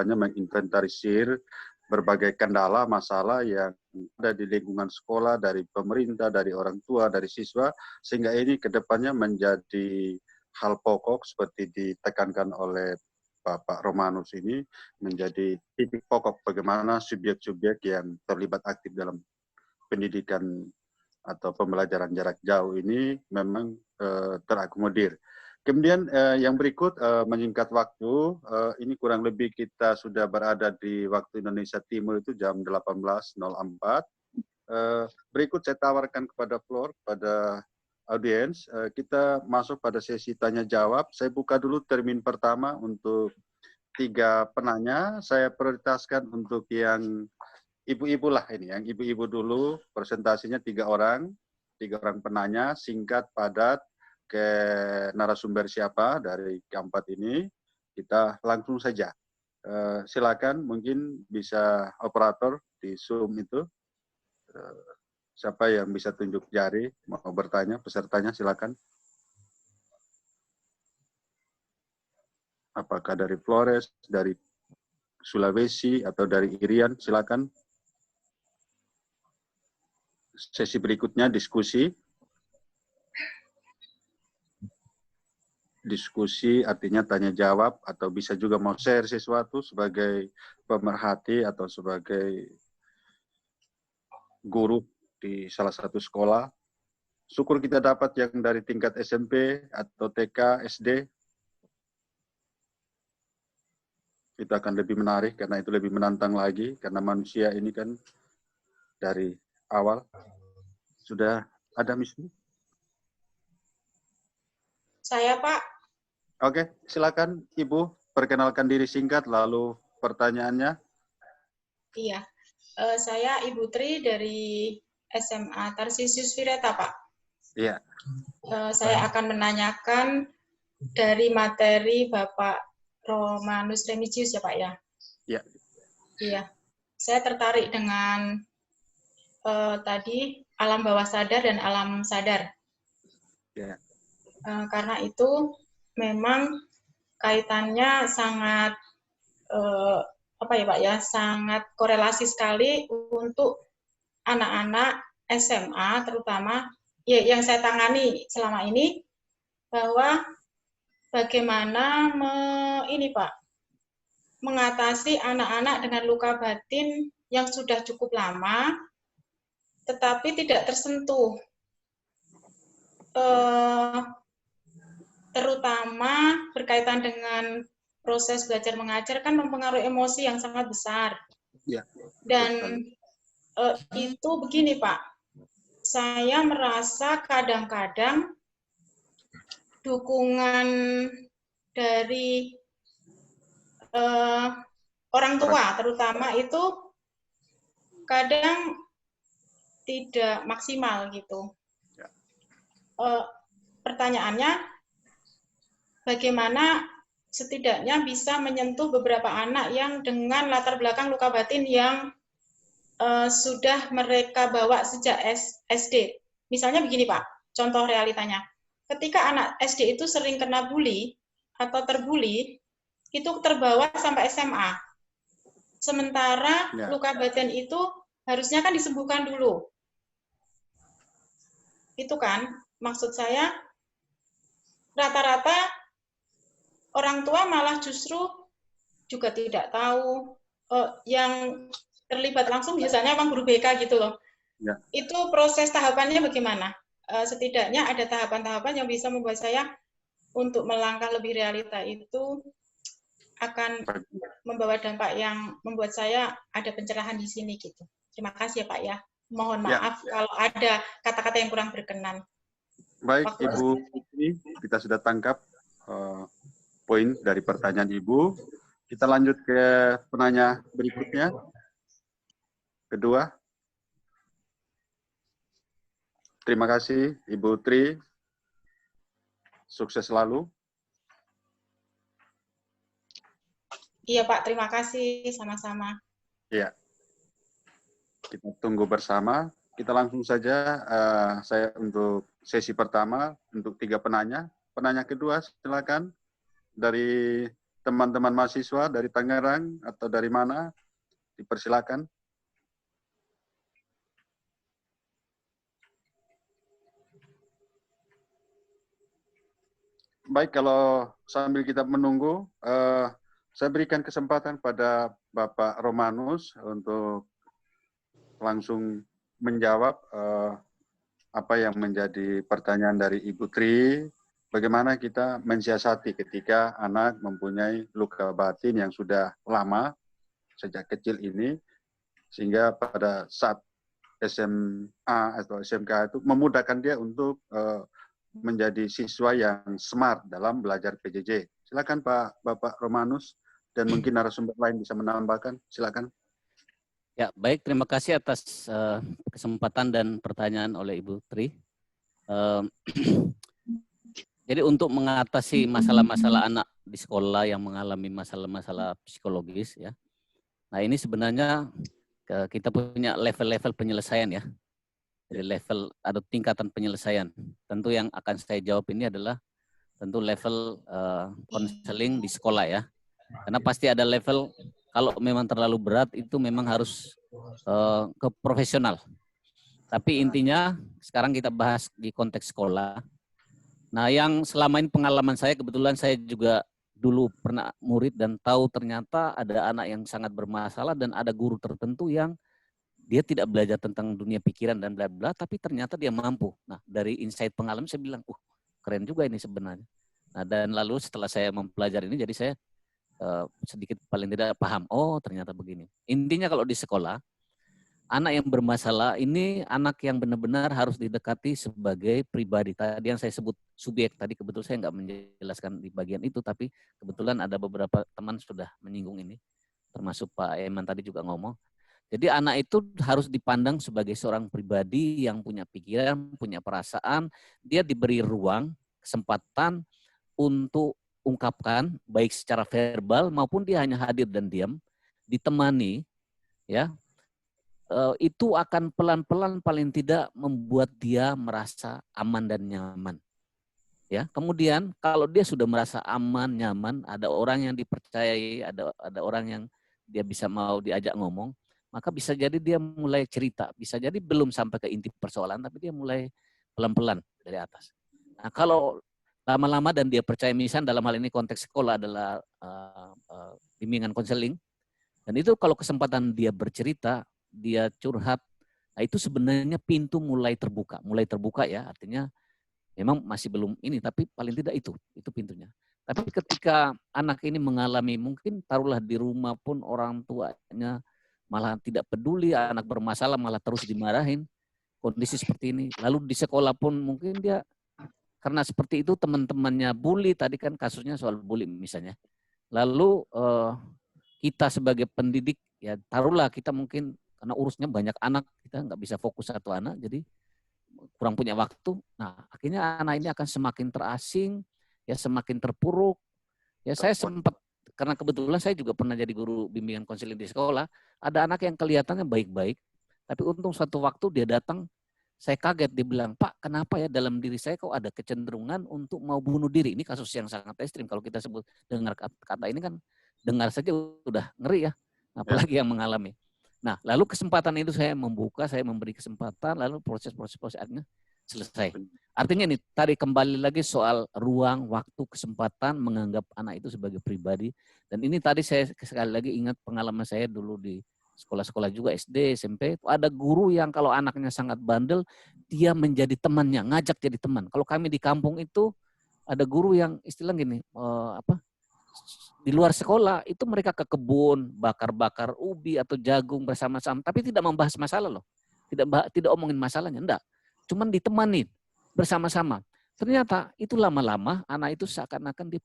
kedepannya menginventarisir berbagai kendala, masalah yang ada di lingkungan sekolah, dari pemerintah, dari orang tua, dari siswa, sehingga ini kedepannya menjadi hal pokok seperti ditekankan oleh Bapak Romanus ini, menjadi titik pokok bagaimana subjek-subjek yang terlibat aktif dalam pendidikan atau pembelajaran jarak jauh ini memang terakomodir. Kemudian yang berikut, menyingkat waktu, ini kurang lebih kita sudah berada di waktu Indonesia Timur itu jam 18.04. Berikut saya tawarkan kepada floor, pada audiens, kita masuk pada sesi tanya-jawab. Saya buka dulu termin pertama untuk 3 penanya. Saya prioritaskan untuk yang ibu-ibu lah ini, yang ibu-ibu dulu, presentasinya 3 orang penanya, singkat, padat, ke narasumber siapa dari keempat ini, kita langsung saja. Silakan, mungkin bisa operator di Zoom itu, siapa yang bisa tunjuk jari, mau bertanya, pesertanya silakan. Apakah dari Flores, dari Sulawesi, atau dari Irian, silakan. Sesi berikutnya diskusi. Diskusi artinya tanya jawab, atau bisa juga mau share sesuatu sebagai pemerhati atau sebagai guru di salah satu sekolah. Syukur kita dapat yang dari tingkat SMP atau TK, SD. Itu akan lebih menarik karena itu lebih menantang lagi, karena manusia ini kan dari awal sudah ada misi. Saya, Pak. Oke, silakan Ibu perkenalkan diri singkat lalu pertanyaannya. Iya, saya Ibu Tri dari SMA Tarsisius Wirata, Pak. Iya. Saya akan menanyakan dari materi Bapak Romanus Remisius ya, Pak ya. Iya. Iya, saya tertarik dengan tadi alam bawah sadar dan alam sadar. Iya. Karena itu memang kaitannya sangat apa ya Pak ya, sangat korelasi sekali untuk anak-anak SMA terutama ya, yang saya tangani selama ini, bahwa bagaimana ini Pak, mengatasi anak-anak dengan luka batin yang sudah cukup lama tetapi tidak tersentuh, terutama berkaitan dengan proses belajar mengajar kan mempengaruhi emosi yang sangat besar. Ya, dan itu begini Pak, saya merasa kadang-kadang dukungan dari orang tua terutama itu kadang tidak maksimal gitu. Pertanyaannya, bagaimana setidaknya bisa menyentuh beberapa anak yang dengan latar belakang luka batin yang sudah mereka bawa sejak SD. Misalnya begini Pak, contoh realitanya. Ketika anak SD itu sering kena bully atau terbuli, itu terbawa sampai SMA. Sementara luka batin itu harusnya kan disembuhkan dulu. Itu kan, maksud saya, rata-rata orang tua malah justru juga tidak tahu, yang terlibat langsung biasanya memang guru BK gitu loh. Ya. Itu proses tahapannya bagaimana? Setidaknya ada tahapan-tahapan yang bisa membuat saya untuk melangkah lebih realita itu akan membawa dampak yang membuat saya ada pencerahan di sini gitu. Terima kasih ya Pak ya. Mohon maaf kalau ada kata-kata yang kurang berkenan. Baik Ibu, kita sudah tangkap poin dari pertanyaan Ibu. Kita lanjut ke penanya berikutnya. Kedua. Terima kasih Ibu Tri. Sukses selalu. Iya Pak, terima kasih. Sama-sama. Iya. Kita tunggu bersama. Kita langsung saja, saya untuk sesi pertama, untuk 3 penanya. Penanya kedua, silakan. Dari teman-teman mahasiswa dari Tangerang atau dari mana? Dipersilakan. Baik, kalau sambil kita menunggu, saya berikan kesempatan pada Bapak Romanus untuk langsung menjawab apa yang menjadi pertanyaan dari Ibu Tri. Bagaimana kita mensiasati ketika anak mempunyai luka batin yang sudah lama, sejak kecil ini, sehingga pada saat SMA atau SMK itu memudahkan dia untuk menjadi siswa yang smart dalam belajar PJJ. Silakan Bapak Romanus, dan mungkin narasumber lain bisa menambahkan. Silakan. Ya, baik. Terima kasih atas kesempatan dan pertanyaan oleh Ibu Tri. Jadi untuk mengatasi masalah-masalah anak di sekolah yang mengalami masalah-masalah psikologis, ya. Nah, ini sebenarnya kita punya level-level penyelesaian, ya. Jadi level atau tingkatan penyelesaian. Tentu yang akan saya jawab ini adalah tentu level konseling di sekolah, ya. Karena pasti ada level, kalau memang terlalu berat itu memang harus ke profesional. Tapi intinya sekarang kita bahas di konteks sekolah. Nah, yang selama ini pengalaman saya, kebetulan saya juga dulu pernah murid dan tahu ternyata ada anak yang sangat bermasalah dan ada guru tertentu yang dia tidak belajar tentang dunia pikiran dan bla bla, tapi ternyata dia mampu. Nah, dari insight pengalaman saya bilang, keren juga ini sebenarnya. Nah, dan lalu setelah saya mempelajari ini, jadi saya sedikit paling tidak paham, ternyata begini. Intinya kalau di sekolah, anak yang bermasalah ini anak yang benar-benar harus didekati sebagai pribadi. Tadi yang saya sebut subjek, tadi kebetulan saya nggak menjelaskan di bagian itu, tapi kebetulan ada beberapa teman sudah menyinggung ini, termasuk Pak Eman tadi juga ngomong. Jadi anak itu harus dipandang sebagai seorang pribadi yang punya pikiran, punya perasaan, dia diberi ruang, kesempatan untuk ungkapkan, baik secara verbal maupun dia hanya hadir dan diam, ditemani, ya, itu akan pelan-pelan paling tidak membuat dia merasa aman dan nyaman. Ya, kemudian kalau dia sudah merasa aman, nyaman, ada orang yang dipercayai, ada orang yang dia bisa mau diajak ngomong, maka bisa jadi dia mulai cerita, bisa jadi belum sampai ke inti persoalan, tapi dia mulai pelan-pelan dari atas. Nah, kalau lama-lama dan dia percaya, misalnya dalam hal ini konteks sekolah adalah bimbingan konseling, dan itu kalau kesempatan dia bercerita, dia curhat, nah itu sebenarnya pintu mulai terbuka ya, artinya memang masih belum ini, tapi paling tidak itu pintunya. Tapi ketika anak ini mengalami, mungkin taruhlah di rumah pun orang tuanya malah tidak peduli, anak bermasalah malah terus dimarahin, kondisi seperti ini. Lalu di sekolah pun mungkin dia, karena seperti itu teman-temannya bully, tadi kan kasusnya soal bully misalnya. Lalu kita sebagai pendidik, ya taruhlah kita mungkin, karena urusnya banyak anak, kita nggak bisa fokus satu anak, jadi kurang punya waktu. Nah, akhirnya anak ini akan semakin terasing, ya semakin terpuruk. Ya saya sempat, karena kebetulan saya juga pernah jadi guru bimbingan konseling di sekolah, ada anak yang kelihatannya baik-baik, tapi untung suatu waktu dia datang, saya kaget, dia bilang, Pak, kenapa ya dalam diri saya kok ada kecenderungan untuk mau bunuh diri? Ini kasus yang sangat ekstrim. Kalau kita sebut dengar kata ini kan, dengar saja udah ngeri ya, apalagi yang mengalami. Nah, lalu kesempatan itu saya membuka, saya memberi kesempatan, lalu proses akhirnya selesai. Artinya ini tadi kembali lagi soal ruang, waktu, kesempatan menganggap anak itu sebagai pribadi. Dan ini tadi saya sekali lagi ingat pengalaman saya dulu di sekolah-sekolah juga SD, SMP. Ada guru yang kalau anaknya sangat bandel, dia menjadi temannya, ngajak jadi teman. Kalau kami di kampung itu ada guru yang istilah gini, di luar sekolah itu mereka ke kebun, bakar-bakar ubi atau jagung bersama-sama, tapi tidak membahas masalah loh. Tidak omongin masalahnya, enggak. Cuman ditemani bersama-sama. Ternyata itu lama-lama anak itu seakan-akan dia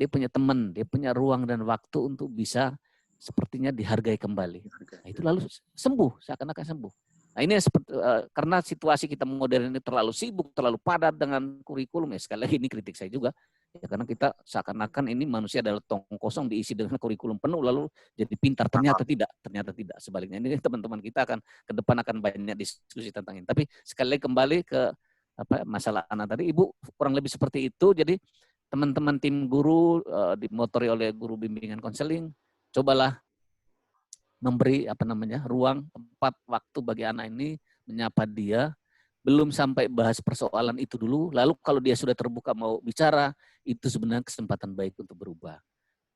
punya teman, dia punya ruang dan waktu untuk bisa sepertinya dihargai kembali. Nah, itu lalu sembuh, seakan-akan sembuh. Nah, ini seperti, karena situasi kita modern ini terlalu sibuk, terlalu padat dengan kurikulum, ya sekali lagi ini kritik saya juga. Ya, karena kita seakan-akan ini manusia adalah tong kosong diisi dengan kurikulum penuh lalu jadi pintar, ternyata tidak sebaliknya. Ini teman-teman kita akan ke depan akan banyak diskusi tentang ini. Tapi sekali lagi kembali ke masalah anak tadi, Ibu kurang lebih seperti itu. Jadi teman-teman tim guru dimotori oleh guru bimbingan konseling, cobalah memberi ruang, tempat, waktu bagi anak ini, menyapa dia, belum sampai bahas persoalan itu dulu, lalu kalau dia sudah terbuka mau bicara, itu sebenarnya kesempatan baik untuk berubah.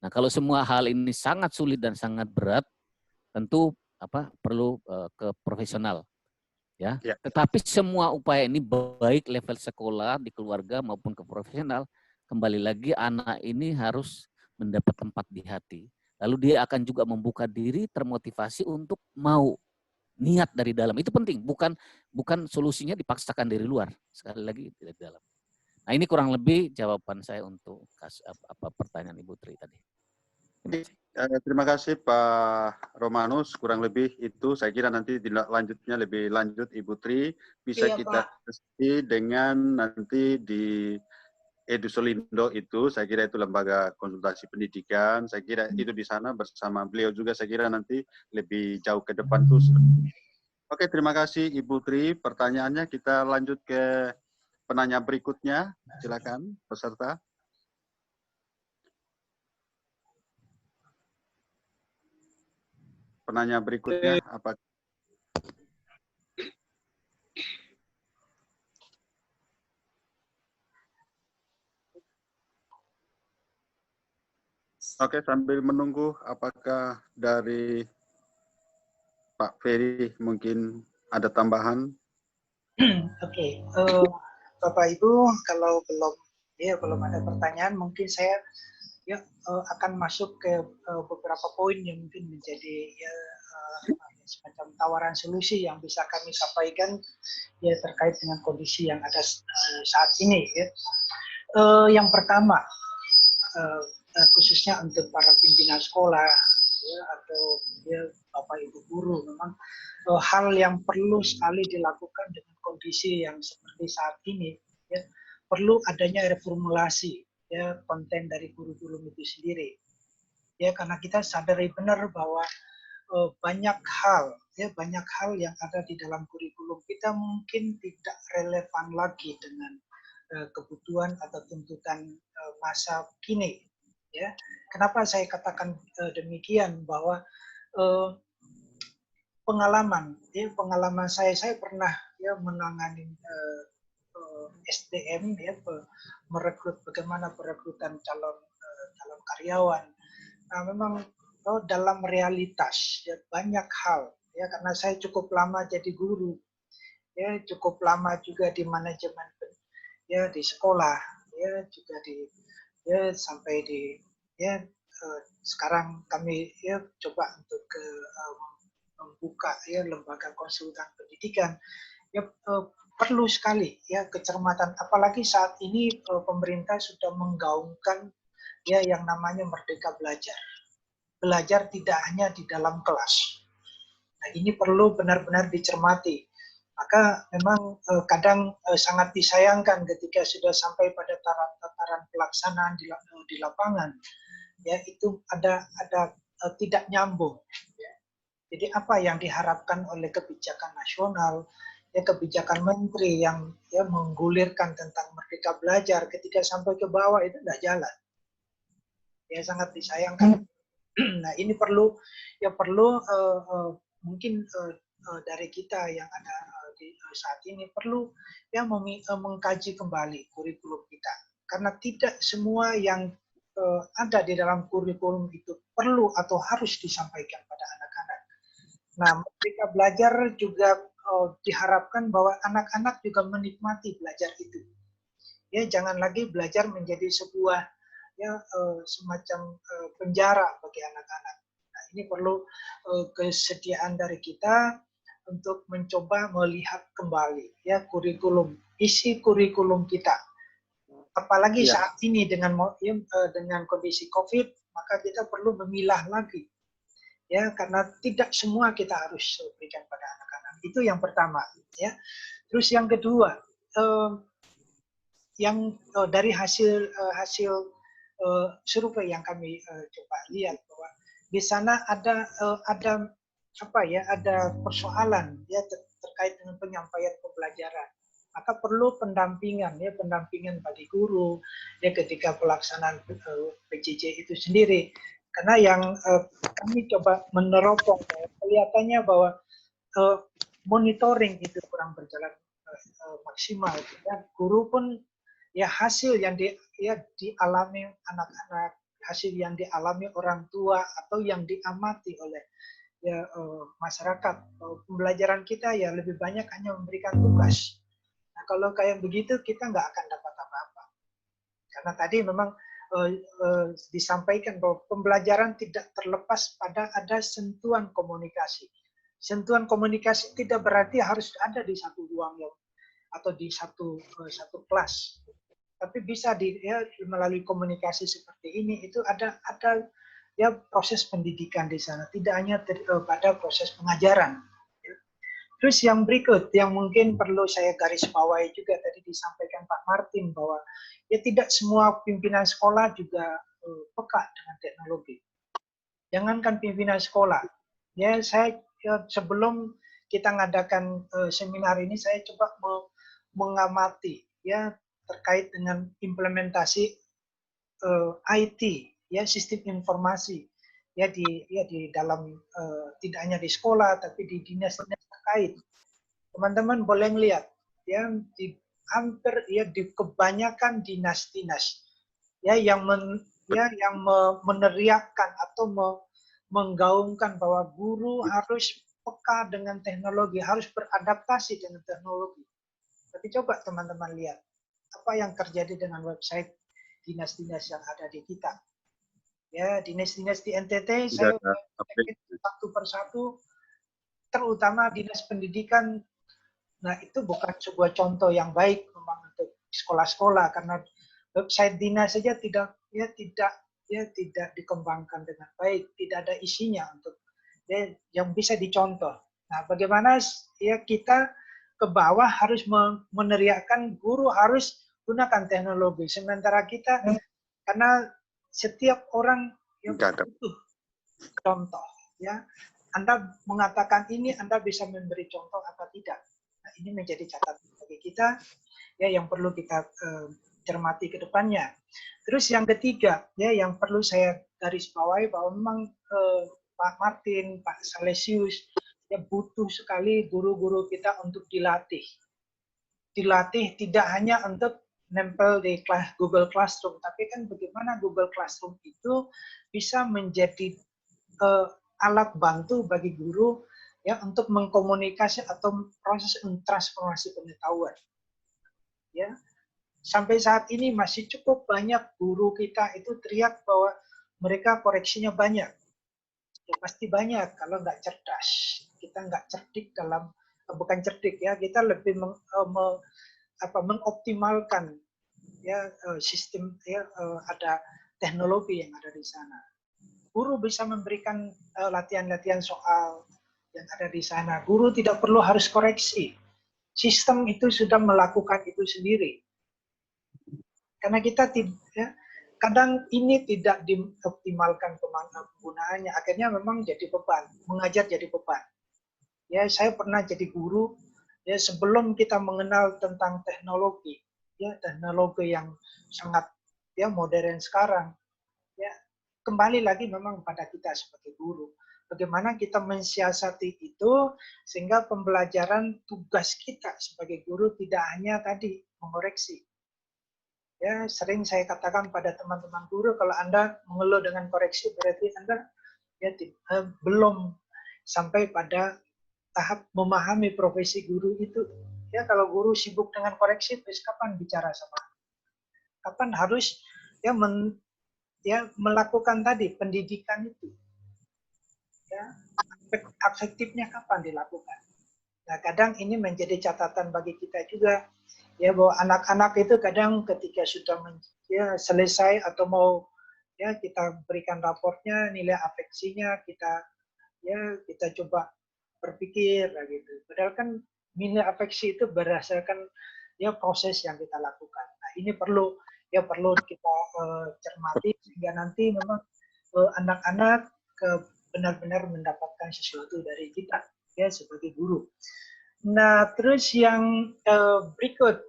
Nah, kalau semua hal ini sangat sulit dan sangat berat, tentu perlu ke profesional, ya. Tetapi semua upaya ini baik level sekolah, di keluarga maupun ke profesional, kembali lagi anak ini harus mendapat tempat di hati. Lalu dia akan juga membuka diri, termotivasi untuk mau, niat dari dalam. Itu penting, bukan solusinya dipaksakan dari luar. Sekali lagi dari dalam. Nah, ini kurang lebih jawaban saya untuk pertanyaan Ibu Tri tadi. Terima kasih Pak Romanus, kurang lebih itu. Saya kira nanti lanjutnya lebih lanjut Ibu Tri bisa kita diskusi dengan nanti di Edusolindo itu, saya kira itu lembaga konsultasi pendidikan. Saya kira itu di sana bersama beliau juga. Saya kira nanti lebih jauh ke depan tuh. Oke, terima kasih Ibu Tri. Pertanyaannya kita lanjut ke penanya berikutnya. Silakan peserta. Penanya berikutnya apa? Oke, sambil menunggu apakah dari Pak Ferry mungkin ada tambahan? Oke, Bapak Ibu, kalau belum ada pertanyaan, mungkin saya akan masuk ke beberapa poin yang mungkin menjadi semacam tawaran solusi yang bisa kami sampaikan terkait dengan kondisi yang ada saat ini. Yang pertama, khususnya untuk para pimpinan sekolah atau Bapak Ibu guru, memang hal yang perlu sekali dilakukan dengan kondisi yang seperti saat ini, perlu adanya reformulasi konten dari kurikulum itu sendiri. Karena kita sadari benar bahwa banyak hal yang ada di dalam kurikulum kita mungkin tidak relevan lagi dengan kebutuhan atau tuntutan masa kini. Kenapa saya katakan demikian, bahwa pengalaman saya pernah menangani SDM, bagaimana perekrutan calon karyawan. Nah, memang dalam realitas banyak hal, karena saya cukup lama jadi guru, cukup lama juga di manajemen di sekolah, juga sampai di sekarang kami coba untuk membuka lembaga konsultan pendidikan. Perlu sekali kecermatan, apalagi saat ini pemerintah sudah menggaungkan yang namanya merdeka belajar. Belajar tidak hanya di dalam kelas. Nah, ini perlu benar-benar dicermati. Maka memang kadang sangat disayangkan ketika sudah sampai pada tataran pelaksanaan di lapangan, itu ada tidak nyambung. Jadi apa yang diharapkan oleh kebijakan nasional, kebijakan menteri yang menggulirkan tentang merdeka belajar, ketika sampai ke bawah itu tidak jalan. Sangat disayangkan. Nah, ini perlu mungkin dari kita yang ada di saat ini perlu mengkaji kembali kurikulum kita, karena tidak semua yang ada di dalam kurikulum itu perlu atau harus disampaikan pada anak-anak. Nah, merdeka belajar juga diharapkan bahwa anak-anak juga menikmati belajar itu. Jangan lagi belajar menjadi sebuah semacam penjara bagi anak-anak. Nah, ini perlu kesediaan dari kita untuk mencoba melihat kembali kurikulum, isi kurikulum kita. Apalagi saat ini dengan kondisi COVID, maka kita perlu memilah lagi. Karena tidak semua kita harus berikan pada anak-anak. Itu yang pertama. Terus yang kedua, yang dari hasil survei yang kami coba lihat, bahwa di sana ada persoalan terkait dengan penyampaian pembelajaran. maka perlu pendampingan ya, pendampingan bagi guru ya ketika pelaksanaan PJJ itu sendiri. Karena yang kami coba meneropong ya, kelihatannya bahwa monitoring itu kurang berjalan maksimal. Ya, guru pun ya hasil yang dialami anak-anak, hasil yang dialami orang tua atau yang diamati oleh ya masyarakat, pembelajaran kita ya lebih banyak hanya memberikan tugas. Nah, kalau kayak begitu kita nggak akan dapat apa-apa. Karena tadi memang disampaikan bahwa pembelajaran tidak terlepas pada ada sentuhan komunikasi. Sentuhan komunikasi tidak berarti harus ada di satu ruang atau di satu kelas. Tapi bisa melalui komunikasi seperti ini itu ada ya proses pendidikan di sana, tidak hanya pada proses pengajaran. Terus yang berikut yang mungkin perlu saya garis bawahi juga tadi disampaikan Pak Martin bahwa ya tidak semua pimpinan sekolah juga peka dengan teknologi. Jangankan pimpinan sekolah, ya saya sebelum kita ngadakan seminar ini saya coba mengamati ya terkait dengan implementasi IT ya, sistem informasi ya di dalam tidak hanya di sekolah tapi di dinas-dinas terkait. Teman-teman boleh lihat ya di hampir ya di kebanyakan dinas-dinas ya yang meneriakkan atau menggaungkan bahwa guru harus peka dengan teknologi, harus beradaptasi dengan teknologi. Tapi coba teman-teman lihat apa yang terjadi dengan website dinas-dinas yang ada di kita. Ya, dinas-dinas di NTT saya satu persatu, terutama dinas pendidikan. Nah, itu bukan sebuah contoh yang baik memang untuk sekolah-sekolah karena website dinas saja tidak dikembangkan dengan baik, tidak ada isinya untuk yang bisa dicontoh. Nah, bagaimana ya kita ke bawah harus meneriakkan guru harus gunakan teknologi, sementara kita karena setiap orang yang butuh contoh, ya. Anda mengatakan ini, Anda bisa memberi contoh apa tidak. Nah, ini menjadi catatan bagi kita, ya, yang perlu kita cermati ke depannya. Terus yang ketiga, ya, yang perlu saya garis bawahi bahwa memang Pak Martin, Pak Salesius, ya butuh sekali guru-guru kita untuk dilatih. Dilatih tidak hanya untuk nempel di Google Classroom, tapi kan bagaimana Google Classroom itu bisa menjadi alat bantu bagi guru ya untuk mengkomunikasi atau proses transformasi pengetahuan. Ya, sampai saat ini masih cukup banyak guru kita itu teriak bahwa mereka koreksinya banyak. Ya pasti banyak kalau nggak cerdas. Kita nggak cerdik dalam bukan cerdik ya, kita lebih mengoptimalkan ya sistem ya ada teknologi yang ada di sana. Guru bisa memberikan latihan-latihan soal yang ada di sana. Guru tidak perlu harus koreksi. Sistem itu sudah melakukan itu sendiri. Karena kita tidak kadang ini tidak dioptimalkan penggunaannya, akhirnya memang jadi beban, mengajar jadi beban. Ya, saya pernah jadi guru ya sebelum kita mengenal tentang teknologi, ya teknologi yang sangat ya modern sekarang. Ya, kembali lagi memang pada kita sebagai guru. Bagaimana kita mensiasati itu sehingga pembelajaran tugas kita sebagai guru tidak hanya tadi mengoreksi. Ya, sering saya katakan pada teman-teman guru, kalau Anda mengeluh dengan koreksi berarti Anda ya belum sampai pada tahap memahami profesi guru itu. Ya, kalau guru sibuk dengan koreksi, terus kapan bicara sama? Kapan harus ya melakukan tadi pendidikan itu? Ya, efektifnya kapan dilakukan? Nah, kadang ini menjadi catatan bagi kita juga. Ya, bahwa anak-anak itu kadang ketika sudah selesai atau mau ya kita berikan raportnya, nilai afeksinya kita coba berpikir gitu. Padahal kan nilai afeksi itu berdasarkan ya proses yang kita lakukan. Nah, ini perlu kita cermati sehingga nanti memang anak-anak benar-benar mendapatkan sesuatu dari kita ya sebagai guru. Nah, terus yang berikut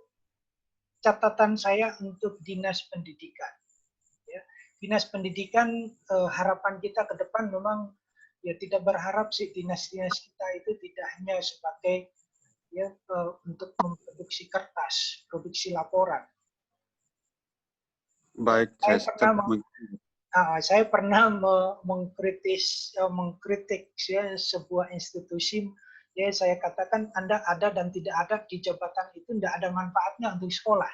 catatan saya untuk dinas pendidikan. Ya. Dinas pendidikan, harapan kita ke depan memang ya tidak berharap sih dinas-dinas kita itu tidak hanya sebagai ya untuk memproduksi kertas, produksi laporan. Baik, saya pernah mengkritik ya, sebuah institusi. Ya, saya katakan Anda ada dan tidak ada di jabatan itu tidak ada manfaatnya untuk sekolah.